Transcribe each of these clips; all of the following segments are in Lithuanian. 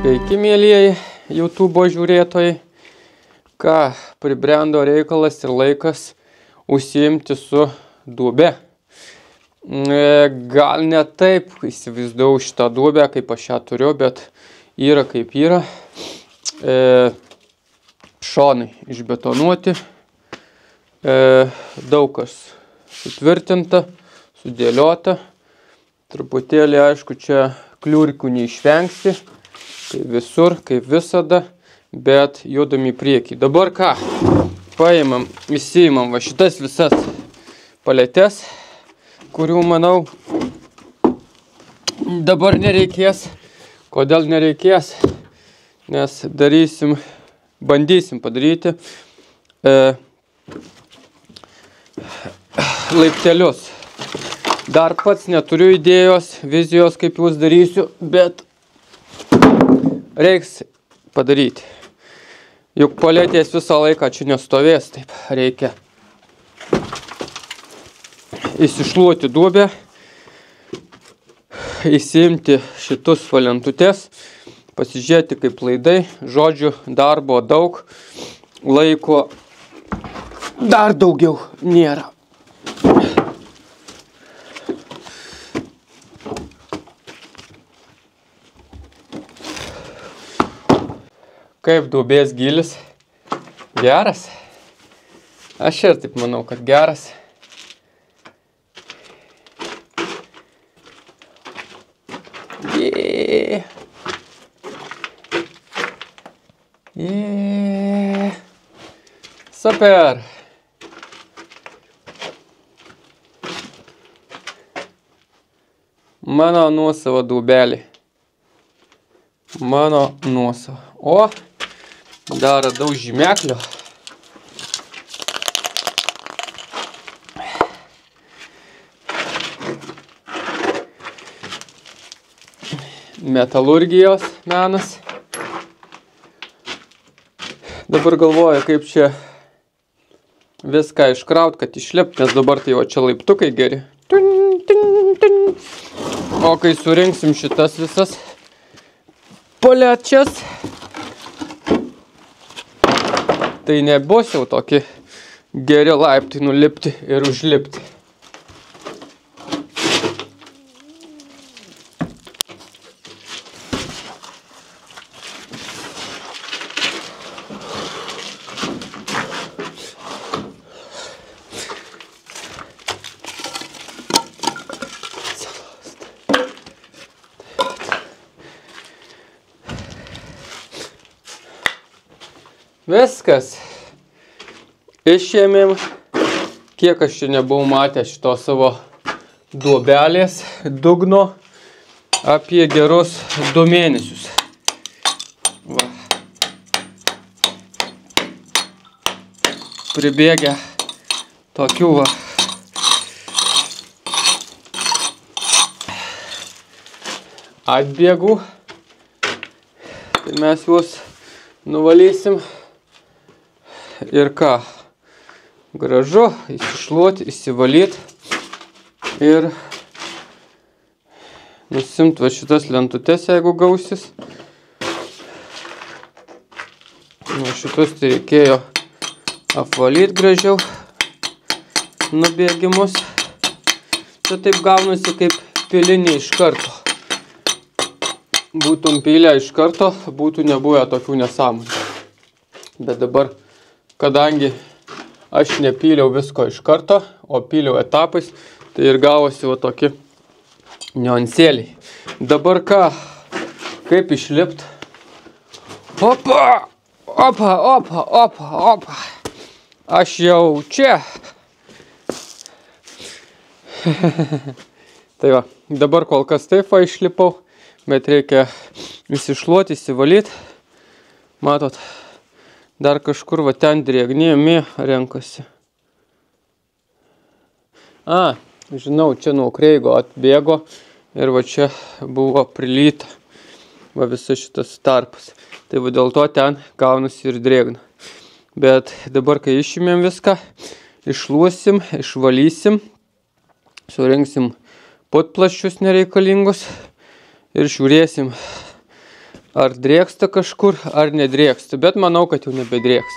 Sveiki, mėlyjeji YouTube žiūrėtojai. Ką, pribrendo reikalas ir laikas užsiimti su duobe. Gal ne taip įsivaizdavau šitą duobę, kaip aš ją turiu, bet yra kaip yra. Šonai išbetonuoti. Daug kas sutvirtinta, sudėliota. Truputėlį, aišku, čia kliurkių neišvengsi. Kaip visur, kaip visada, bet judam į priekį. Dabar ką? Paimam, įsiimam va šitas visas paletes, kurių, manau, dabar nereikės. Kodėl nereikės? Nes bandysim padaryti laiptelius. Dar pats neturiu idėjos, vizijos, kaip jūs darysiu, bet reiks padaryti. Juk paletės visą laiką čia nestovės, taip reikia įsišluoti duobę, įsiimti šitus valentutes, pasižiūrėti kaip laidai, žodžiu, darbo daug, laiko dar daugiau nėra. Kaip duobės gilis? Geras? Aš ir taip manau, kad geras. Super! Mano nuosava duobelė. Mano nuosava. O, dar radau žymeklio. Metalurgijos menas. Dabar galvoju, kaip čia viską iškraut, kad išlipt, nes dabar tai va čia laiptukai geri. O kai surinksim šitas visas palečias, tai nebus jau tokie geri laiptai nulipti ir užlipti. Viskas. Išėmėm, kiek aš čia nebuvau matę šito savo duobelės dugno, apie gerus 2 mėnesius. Va. Pribėgę tokių va. Atbėgų. Tai mes juos nuvalysim. Ir ką? Gražu įsišluoti, įsivalyti ir nusimt va šitas lentutes, jeigu gausis. Nu, šitus tai reikėjo apvalyti gražiau nubėgimus. Čia taip gaunasi kaip pilinė iš karto. Būtum pylę iš karto, būtų nebuvę tokių nesąmonių. Bet dabar, kadangi aš nepyliau visko iš karto, o pyliau etapais, tai ir gavosi va tokie niuansėliai. Dabar ką? Kaip išlipt? Opa! Opa, opa, opa, opa. Aš jau čia. Tai va, dabar kol kas taip va išlipau, bet reikia įsišluoti, įsivalyti. Matot? Dar kažkur va ten drėgnėmi renkasi. Žinau, čia nuo kreigo atbėgo ir va čia buvo prilyta. Va visas šitas tarpas. Tai va dėl to ten gaunasi ir drėgna. Bet dabar, kai išimėm viską, išluosim, išvalysim, surinksim putplasčius nereikalingus ir žiūrėsim, ar drėksta kažkur, ar nedrėksta, bet manau, kad jau nebedrėks.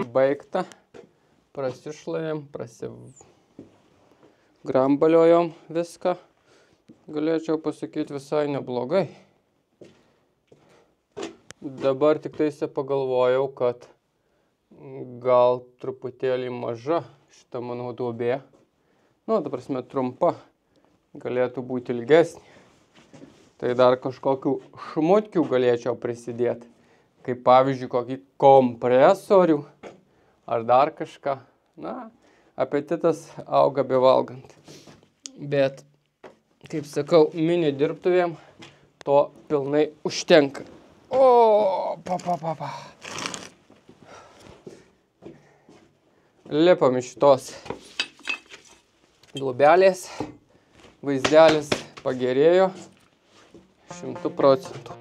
Baigta, prasišlavėm, prasigrambaliojom viską. Galėčiau pasakyti visai neblogai. Dabar tik tais pagalvojau, kad gal truputėlį maža šita mano duobė. Nu, ta prasme, trumpa. Galėtų būti ilgesnė. Tai dar kažkokių šmutkių galėčiau prisidėti. Kaip pavyzdžiui, kokį kompresorių. Ar dar kažką. Na, apetitas auga bevalgant. Bet, kaip sakau, mini dirbtuvėm to pilnai užtenka. O, pa. Lipam iš šitos duobelės. Vaizdelis pagerėjo 100%.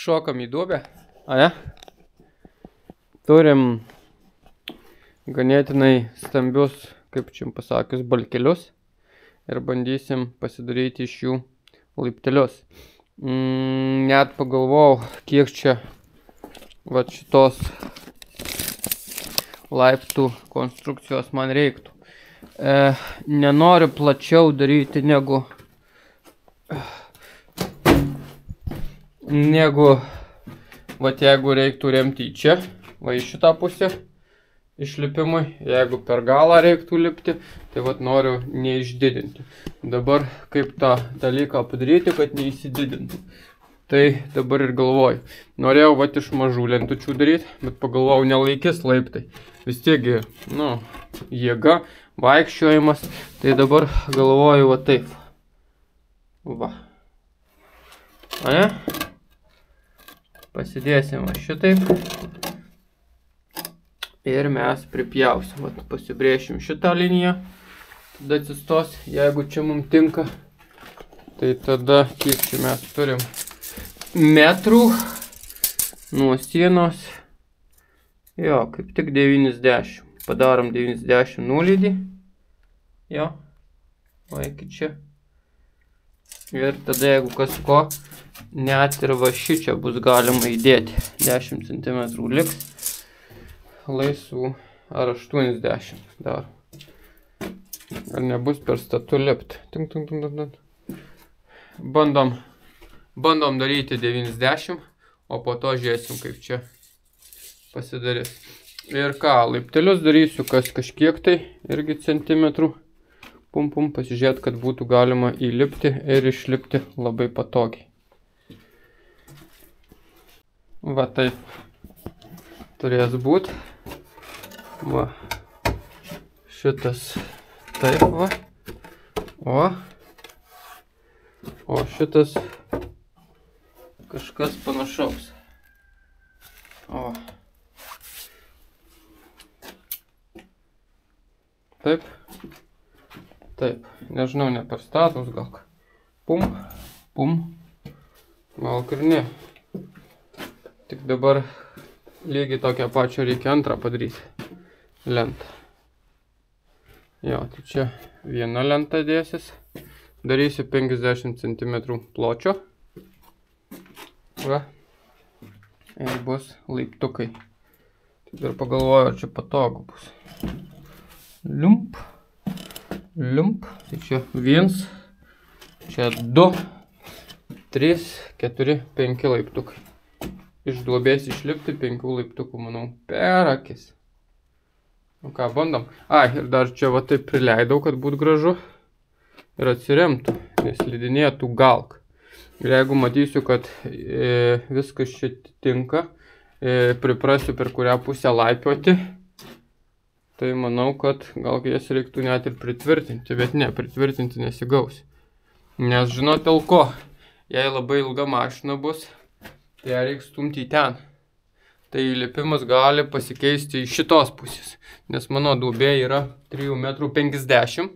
Šokam į duobę. Turim ganėtinai stambius, kaip čia pasakius, balkelius ir bandysim pasidaryti iš jų laiptelius. Net pagalvojau, kiek čia vat šitos laiptų konstrukcijos man reiktų. Nenoriu plačiau daryti negu vat jeigu reiktų remti į čia, va į šitą pusę išlipimui, jeigu per galą reiktų lipti, tai vat noriu neišdidinti. Dabar kaip tą dalyką padaryti, kad neįsididintų. Tai dabar ir galvoju. Norėjau vat iš mažų lentučių daryti, bet pagalvojau, nelaikys laiptai. Vis tiegi, nu, jėga, vaikščiojimas, tai dabar galvoju va taip. Va. Pasidėsim va šitaip ir mes pripjausim. Vat pasibrėšim šitą liniją, tada atsistos, jeigu čia mums tinka. Tai tada kiek čia mes turim metrų nuo sienos. Jo, kaip tik 90. Padarom 90 nulydį. Jo, va iki čia. Ir tada jeigu kas ko, net ir va šičia bus galima įdėti. 10 cm liks laisvų, ar 80 dar. Ar nebus per statu lipti. Bandom daryti 90, o po to žiūrėsim, kaip čia pasidarys. Ir ką, laiptelius darysiu kas kažkiek tai, irgi centimetrų. Pum, pasižiūrėti, kad būtų galima įlipti ir išlipti labai patogiai. Va taip turės būti. Va. Šitas taip va. O šitas kažkas panašaus. O. Taip. Taip, nežinau, ne per status gal. Pum. Gal ir ne. Tik dabar lygiai tokią pačią reikia antrą padaryti lentą. Jo, tai čia viena lenta dėsis. Darysiu 50 cm pločio. Va. Ir bus laiptukai. Tai dar pagalvoju, ar čia patogu bus. Liump. Tai čia 1, čia 2, 3, 4, 5 laiptukai. Iš duobės išlipti 5 laiptukų, manau, per akis. Nu ką, bandom. Ir dar čia va taip prileidau, kad būtų gražu ir atsiremtų, nes slidinėtų galk. Ir jeigu matysiu, kad viskas čia tinka, priprasiu per kurią pusę laipioti, tai manau, kad gal jas reiktų net ir pritvirtinti, bet ne, pritvirtinti nesigaus. Nes žinot dėl ko, jei labai ilga mašina bus, tai ją reiks stumti į ten. Tai įlipimas gali pasikeisti iš šitos pusės, nes mano duobė yra 3,50 m,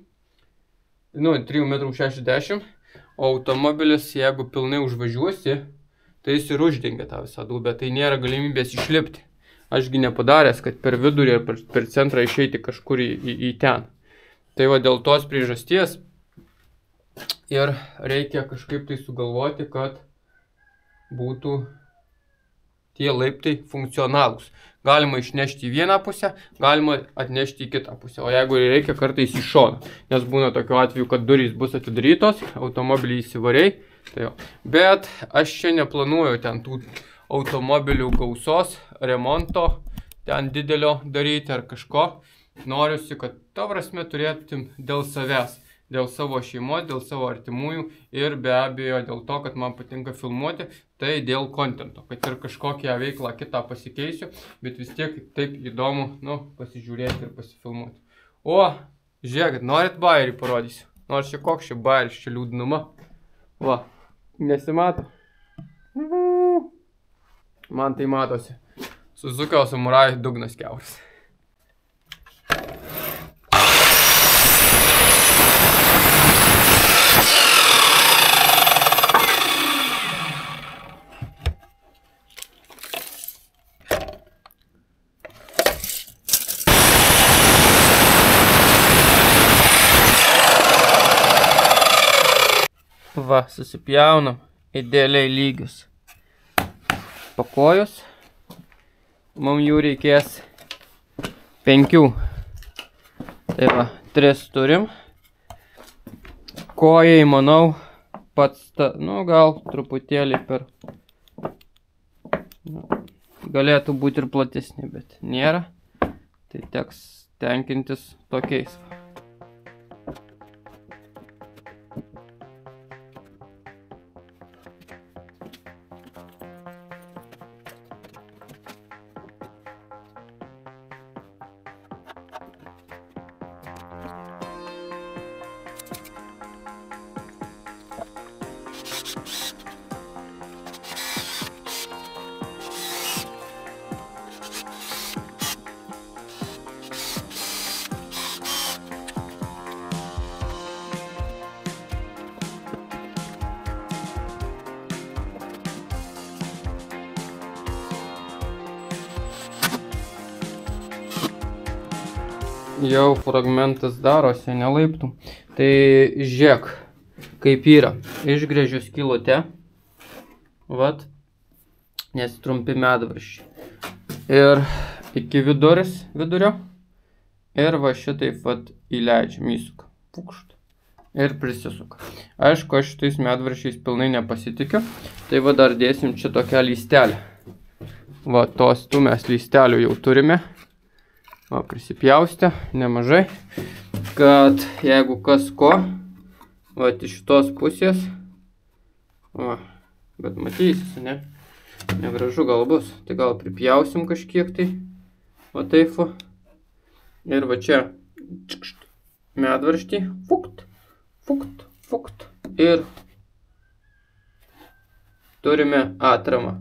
nu, 3,60 m, o automobilis, jeigu pilnai užvažiuosi, tai jis ir uždengia tą visą duobę, tai nėra galimybės išlipti. Ašgi nepadaręs, kad per vidurį ir per centrą išeiti kažkur į ten. Tai va dėl tos priežasties ir reikia kažkaip tai sugalvoti, kad būtų tie laiptai funkcionalūs. Galima išnešti į vieną pusę, galima atnešti į kitą pusę, o jeigu reikia kartais į šoną, nes būna tokiu atveju, kad durys bus atidarytos, automobilį įsivariai, tai jo. Bet aš čia neplanuoju ten tų automobilių gausos, remonto, ten didelio daryti ar kažko. Noriuosi, kad to prasme turėtum dėl savęs, dėl savo šeimos, dėl savo artimųjų ir be abejo dėl to, kad man patinka filmuoti, tai dėl kontento, kad ir kažkokią veiklą kitą pasikeisiu, bet vis tiek taip įdomu, nu, pasižiūrėti ir pasifilmuoti. O, žiūrėkit, norit bairį parodysiu, nors čia koks čia bairis, čia liūdnuma. Va, nesimato? Man tai matosi. Suzuki Samurai dugnas kiauras. Va, susipjaunam, idealiai lygius pakojus. Mums jų reikės 5. Tai va, 3 turim. Kojai, manau, pats, nu, gal truputėlį per... Galėtų būti ir platesni, bet nėra. Tai teks tenkintis tokiais. Jau fragmentas darosi, nelaiptų. Tai žiūrėk, kaip yra. Išgrėžiu skylutę. Vat. Nes trumpi medvaržčiai. Ir iki vidurio. Ir va šitaip vat įleidžiam, įsuka. Pukšt. Ir prisisuka. Aišku, aš šitais medvaržčiais pilnai nepasitikiu. Tai va dar dėsim čia tokią lystelę. Va tos tų mes lystelių jau turime. Va, prisipjaustę nemažai, kad jeigu kas ko, va, iš šitos pusės, va, bet matysis, ne, negražu gal bus, tai gal pripjausim kažkiek tai, va taip, ir va čia, medvaržtį, fukt, ir turime atramą.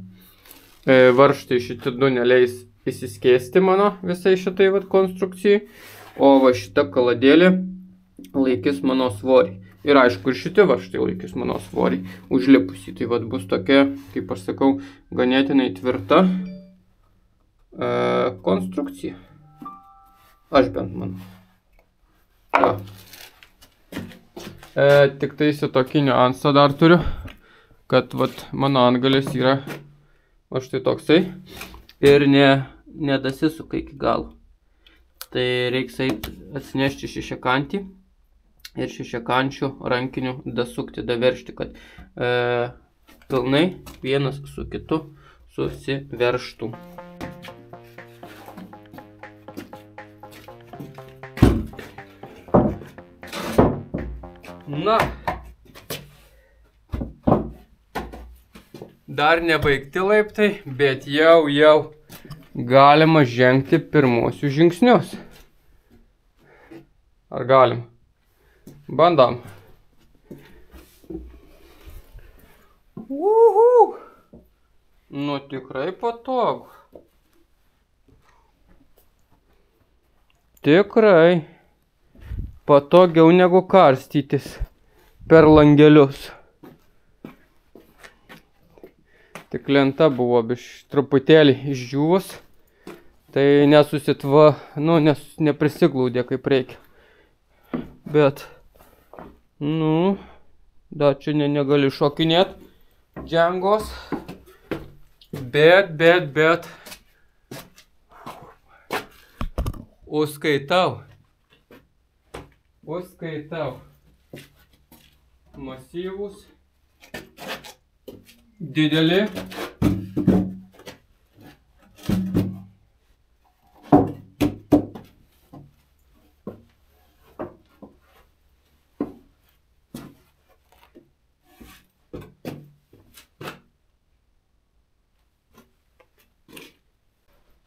Varžtai šitie du neleis įsiskėsti mano visai šitai vat konstrukcijai, o va šita kaladėlė laikys mano svorį. Ir aišku, ir šitie varžtai laikys mano svorį užlipusį. Tai vat bus tokia, kaip aš sakau, ganėtinai tvirta konstrukcija. Aš bent manau. Tik tai tokį niuansą dar turiu, kad vat mano antgalis yra va štai toksai. Ir nedasisuka iki galo. Tai reiks atsinešti šešiakantį ir šešiakančių rankinių dasukti, daveršti, kad pilnai vienas su kitu susiverštų. Na. Dar nebaigti laiptai, bet jau galima žengti pirmosius žingsnius. Ar galim? Bandam. Uhu. Nu tikrai patogu. Tikrai patogiau negu karstytis per langelius. Tik lenta buvo truputėlį išdžiūvus, tai neprisiglaudė kaip reikia. Bet, dar čia negali šokinėt džengos. Bet. Užskaitau. Masyvus. Dideli.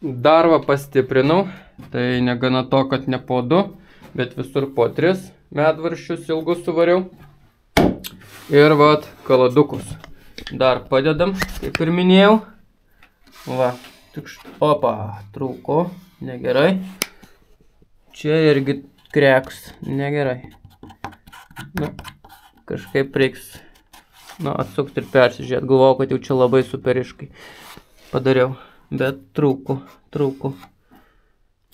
Dar pastiprinau, tai negana to, kad ne po 2, bet visur po 3 medvarščius ilgus suvariau. Ir kaladukus. Dar padedam, kaip ir minėjau. Opa, trūko, negerai. Čia irgi kreks, negerai. Kažkaip reiks atsukti ir persižiūrėti. Galvojau, kad jau čia labai superiškai padariau. Bet trūko.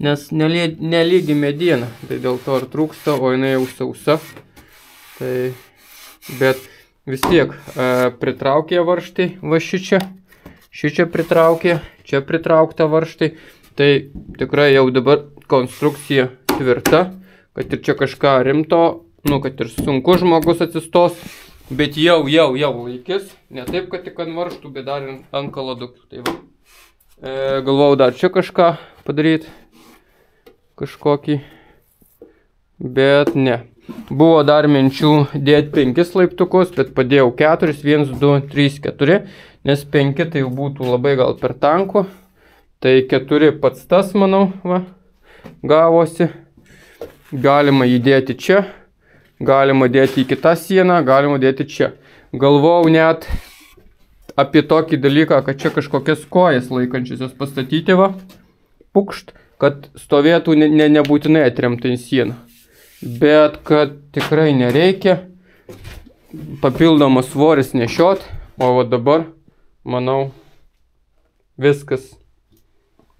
Nes nelygi mediena, tai dėl to ir trūksta, o jinai jau sausa. Bet vis tiek pritraukė varžtai, šičia pritraukė, čia pritraukta varžtai. Tai tikrai jau dabar konstrukcija tvirta, kad ir čia kažką rimto, kad ir sunku žmogus atsistos, bet jau laikis, ne taip, kad tik ant varžtų, bet dar ant kaladukių. Tai galvojau dar čia kažką padaryti, kažkokį, bet ne. Buvo dar minčių dėti 5 laiptukus, bet padėjau 4, 1, 2, 3, 4, nes 5 tai jau būtų labai gal per tanku. Tai 4 pats tas, manau, gavosi. Galima įdėti čia, galima dėti į kitą sieną, galima dėti čia. Galvojau net apie tokį dalyką, kad čia kažkokias kojas laikančiasias pastatyti, pukšt, kad stovėtų nebūtinai atremta į sieną. Bet kad tikrai nereikia papildomas svoris nešiot, o dabar, manau, viskas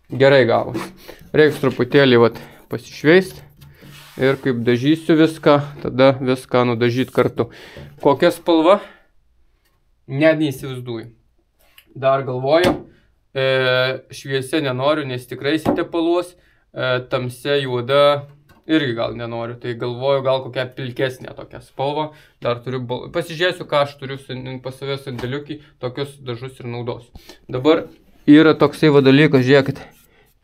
gerai gavosi. Reiks truputėlį pasišveist ir kaip dažysiu viską, tada viską nudažyti kartu. Kokia spalva? Net neįsivaizduoju. Dar galvoju, šviesia nenoriu, nes tikrai įsitepaluos, tamsia juoda irgi gal nenoriu, tai galvoju gal kokią pilkesnę tokią spalvą. Dar turiu, pasižiūrėsiu, ką aš turiu pas save sandėliukį, tokius dažus ir naudosiu. Dabar yra toksai dalykas, žiūrėkit,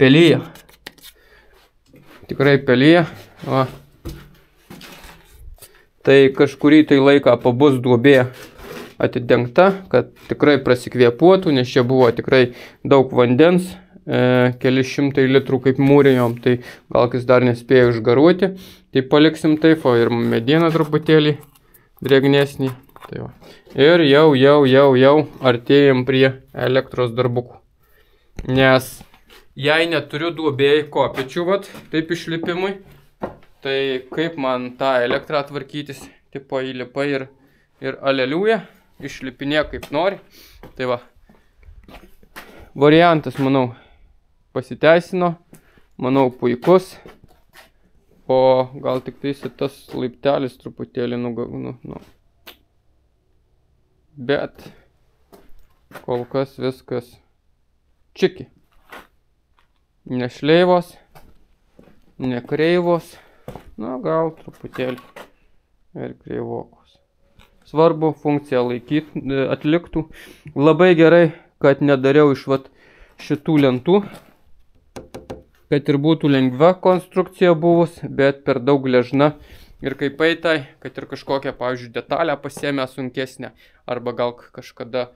pelyja. Tikrai pelyja. Tai kažkurį tai laiką pabus duobė atidengta, kad tikrai prasikvėpuotų, nes čia buvo tikrai daug vandens, keli šimtai litrų kaip mūrijom, tai gal kas dar nespėjo išgaruoti, tai paliksim taip, o ir medieną truputėlį drėgnesnį. Tai ir jau artėjam prie elektros darbukų. Nes jei neturiu duobėjai kopėčių, taip išlipimui, tai kaip man tą elektrą tvarkytis, tipo įlipa ir aleliuja. Išlipinė kaip nori. Tai variantas, manau, pasiteisino. Manau, puikus. O gal tik tas laiptelis truputėlį Bet kol kas viskas čiki. Nešleivos, nekreivos. Gal truputėlį ir kreivokos. Svarbu funkciją atliktų. Labai gerai, kad nedariau iš šitų lentų, kad ir būtų lengva konstrukcija buvus, bet per daug gležna Ir kaip eitai, kad ir kažkokią, pavyzdžiui, detalę pasiėmę sunkesnę, arba gal kažkada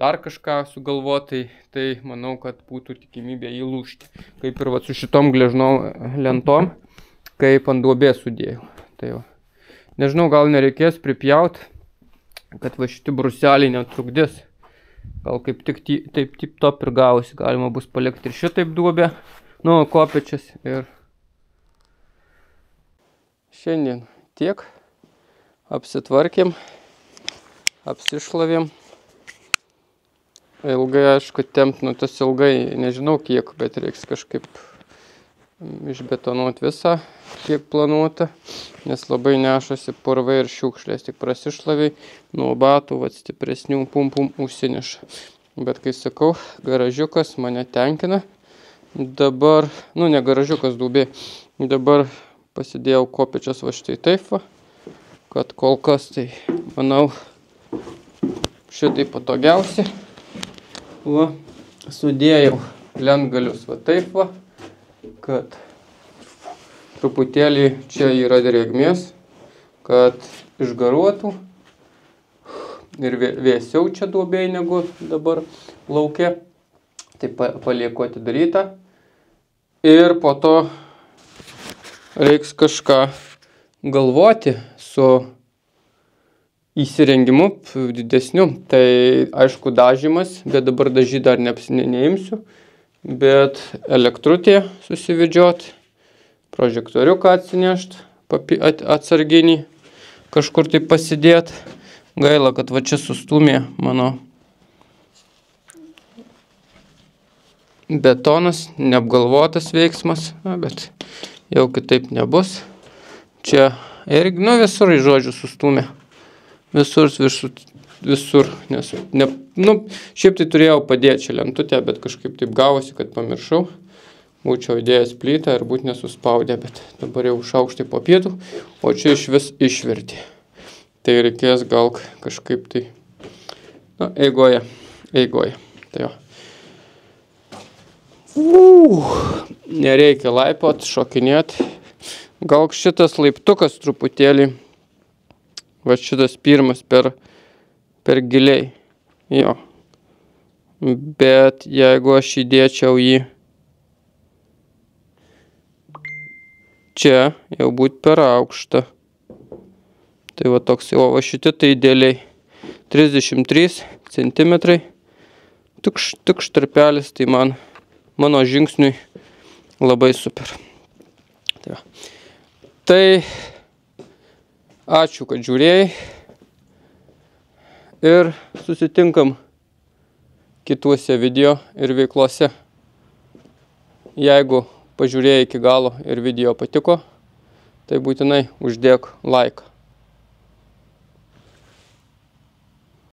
dar kažką sugalvotai, tai manau, kad būtų tikimybė įlūžti. Kaip ir su šitom gležnom lentom, kaip ant duobės sudėjau. Tai va. Nežinau, gal nereikės pripjaut, kad va šiti bruseliai netrukdys. Gal kaip tik taip top ir gausi. Galima bus palikti ir šitaip duobę, kopėčias. Ir šiandien tiek. Apsitvarkėm, apsišlavėm. Ilgai, aišku, tempt, tas ilgai, nežinau kiek, bet reiks kažkaip išbetonuoti visą, kiek planuota, nes labai nešasi purvai ir šiukšlės, tik prasišlaviai, nuo batų, stipresnių pum užsineša. Bet kai sakau, garažiukas mane tenkina, dabar, ne garažiukas, duobė, dabar pasidėjau kopėčias va štai taip, kad kol kas tai, manau, šitai patogiausia. Va, sudėjau lentgalius va taip va, kad truputėlį čia yra drėgmės, kad išgaruotų ir vėsiau čia duobėj negu dabar lauke. Tai palieku atidarytą ir po to reiks kažką galvoti su įsirengimu didesniu. Tai aišku dažymas, bet dabar dažy dar neimsiu. Bet elektrutė susivedžiot, prožektoriuką atsinešt, atsarginį kažkur tai pasidėt. Gaila, kad va čia sustumė mano betonas, neapgalvotas veiksmas, bet jau kitaip nebus. Čia irgi, visur, žodžiu, sustumė. Visur, nes, šiaip tai turėjau padėti čia lentutę, bet kažkaip taip gavosi, kad pamiršau. Būčiau įdėjęs plytą ir būt nesuspaudę, bet dabar jau šaukštai po pietų, o čia iš vis išvertė. Tai reikės gal kažkaip tai, eigoje. Tai jo. Nereikia laipot, šokinėt. Gal šitas laiptukas truputėlį, va šitas pirmas per giliai, jo. Bet jeigu aš įdėčiau jį čia, jau būt per aukštą. Tai va toks, va šitie tai idealiai 33 cm. Tik štarpelis, tai mano žingsniui labai super. Tai ačiū, kad žiūrėjai ir susitinkam kituose video ir veiklose. Jeigu pažiūrėjai iki galo ir video patiko, tai būtinai uždėk laiką.